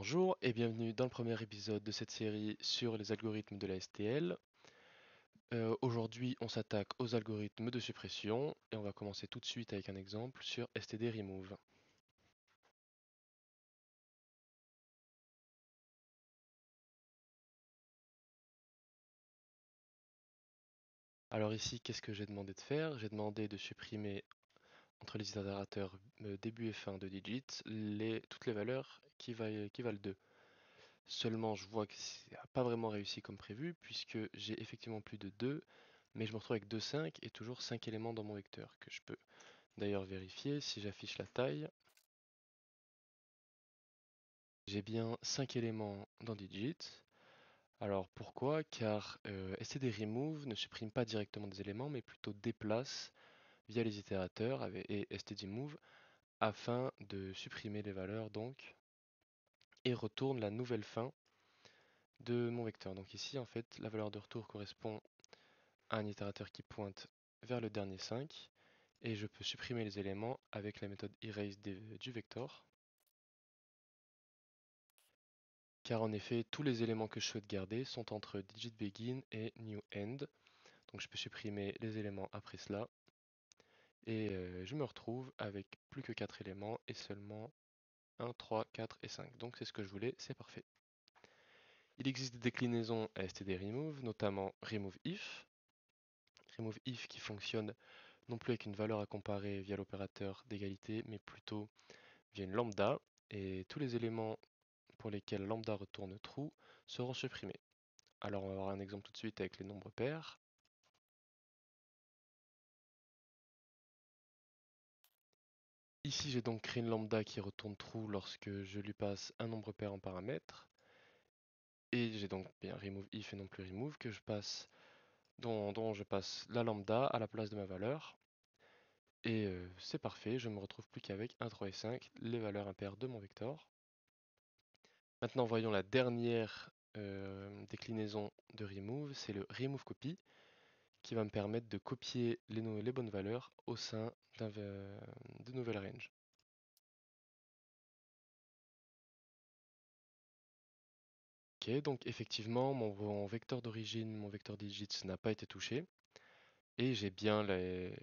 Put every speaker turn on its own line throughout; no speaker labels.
Bonjour et bienvenue dans le premier épisode de cette série sur les algorithmes de la STL. Aujourd'hui, on s'attaque aux algorithmes de suppression et on va commencer tout de suite avec un exemple sur std remove. Alors ici, qu'est-ce que j'ai demandé de faire? J'ai demandé de supprimer entre les itérateurs début et fin de digits toutes les valeurs qui valent 2. Seulement, je vois que ça n'a pas vraiment réussi comme prévu puisque j'ai effectivement plus de 2, mais je me retrouve avec 2, 5 et toujours 5 éléments dans mon vecteur que je peux d'ailleurs vérifier si j'affiche la taille. J'ai bien 5 éléments dans Digit. Alors pourquoi? Car std_remove ne supprime pas directement des éléments, mais plutôt déplace via les itérateurs et std_move afin de supprimer les valeurs donc et retourne la nouvelle fin de mon vecteur. Donc ici en fait la valeur de retour correspond à un itérateur qui pointe vers le dernier 5 et je peux supprimer les éléments avec la méthode erase du vector. Car en effet, tous les éléments que je souhaite garder sont entre digitBegin et newEnd. Donc je peux supprimer les éléments après cela. Et je me retrouve avec plus que 4 éléments et seulement 1, 3, 4 et 5. Donc c'est ce que je voulais, c'est parfait. Il existe des déclinaisons à std_remove, notamment removeIf. RemoveIf qui fonctionne non plus avec une valeur à comparer via l'opérateur d'égalité, mais plutôt via une lambda. Et tous les éléments pour lesquels lambda retourne true seront supprimés. Alors on va voir un exemple tout de suite avec les nombres pairs. Ici j'ai donc créé une lambda qui retourne true lorsque je lui passe un nombre pair en paramètre. Et j'ai donc bien removeIf et non plus remove que je passe, dont je passe la lambda à la place de ma valeur. Et c'est parfait, je me retrouve plus qu'avec 1, 3 et 5, les valeurs impaires de mon vecteur. Maintenant voyons la dernière déclinaison de remove, c'est le removeCopy, qui va me permettre de copier les bonnes valeurs au sein de nouvelles ranges. Ok, donc effectivement, mon vecteur d'origine, mon vecteur digits n'a pas été touché. Et j'ai bien les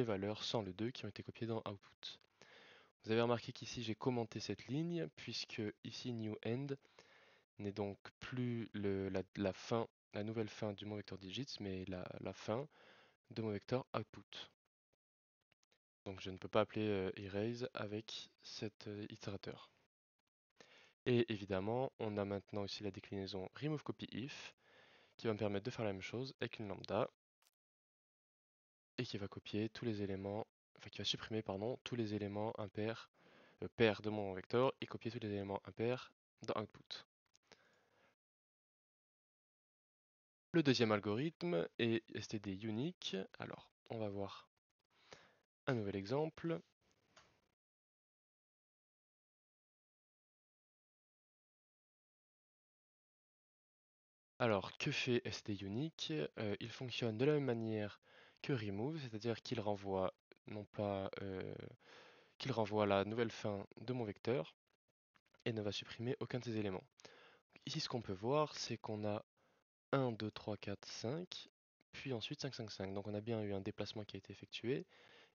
valeurs sans le 2 qui ont été copiées dans output. Vous avez remarqué qu'ici j'ai commenté cette ligne, puisque ici newEnd n'est donc plus la nouvelle fin du mon vecteur digits, mais la fin de mon vecteur output. Donc je ne peux pas appeler erase avec cet itérateur. Et évidemment, on a maintenant aussi la déclinaison removeCopyIf, qui va me permettre de faire la même chose avec une lambda et qui va copier tous les éléments, enfin qui va supprimer pardon, tous les éléments impairs, pairs de mon vecteur et copier tous les éléments impairs dans output. Le deuxième algorithme est std_unique. Alors, on va voir un nouvel exemple. Alors, que fait std_unique? Il fonctionne de la même manière que remove, c'est-à-dire qu'il renvoie non pas qu'il renvoie la nouvelle fin de mon vecteur et ne va supprimer aucun de ces éléments. Ici, ce qu'on peut voir, c'est qu'on a 1, 2, 3, 4, 5, puis ensuite 5, 5, 5. Donc on a bien eu un déplacement qui a été effectué,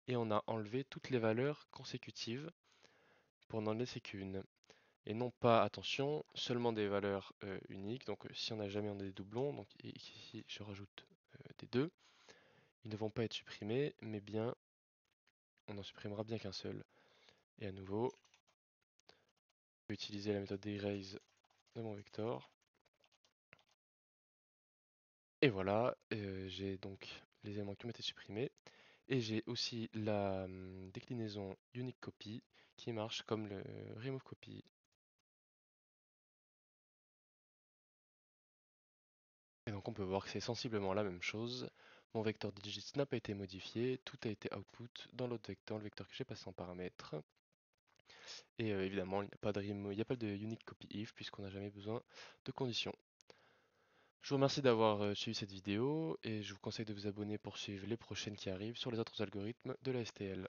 et on a enlevé toutes les valeurs consécutives pour n'en laisser qu'une. Et non pas, attention, seulement des valeurs uniques. Donc si on n'a jamais des doublons, donc ici je rajoute des 2, ils ne vont pas être supprimés, mais bien on n'en supprimera bien qu'un seul. Et à nouveau, je vais utiliser la méthode d'erase de mon vector. Et voilà, j'ai donc les éléments qui ont été supprimés. Et j'ai aussi la déclinaison unique copy qui marche comme le remove copy. Et donc on peut voir que c'est sensiblement la même chose. Mon vecteur digits n'a pas été modifié, tout a été output dans l'autre vecteur, le vecteur que j'ai passé en paramètre. Et évidemment, il n'y a pas de unique copy if puisqu'on n'a jamais besoin de conditions. Je vous remercie d'avoir suivi cette vidéo et je vous conseille de vous abonner pour suivre les prochaines qui arrivent sur les autres algorithmes de la STL.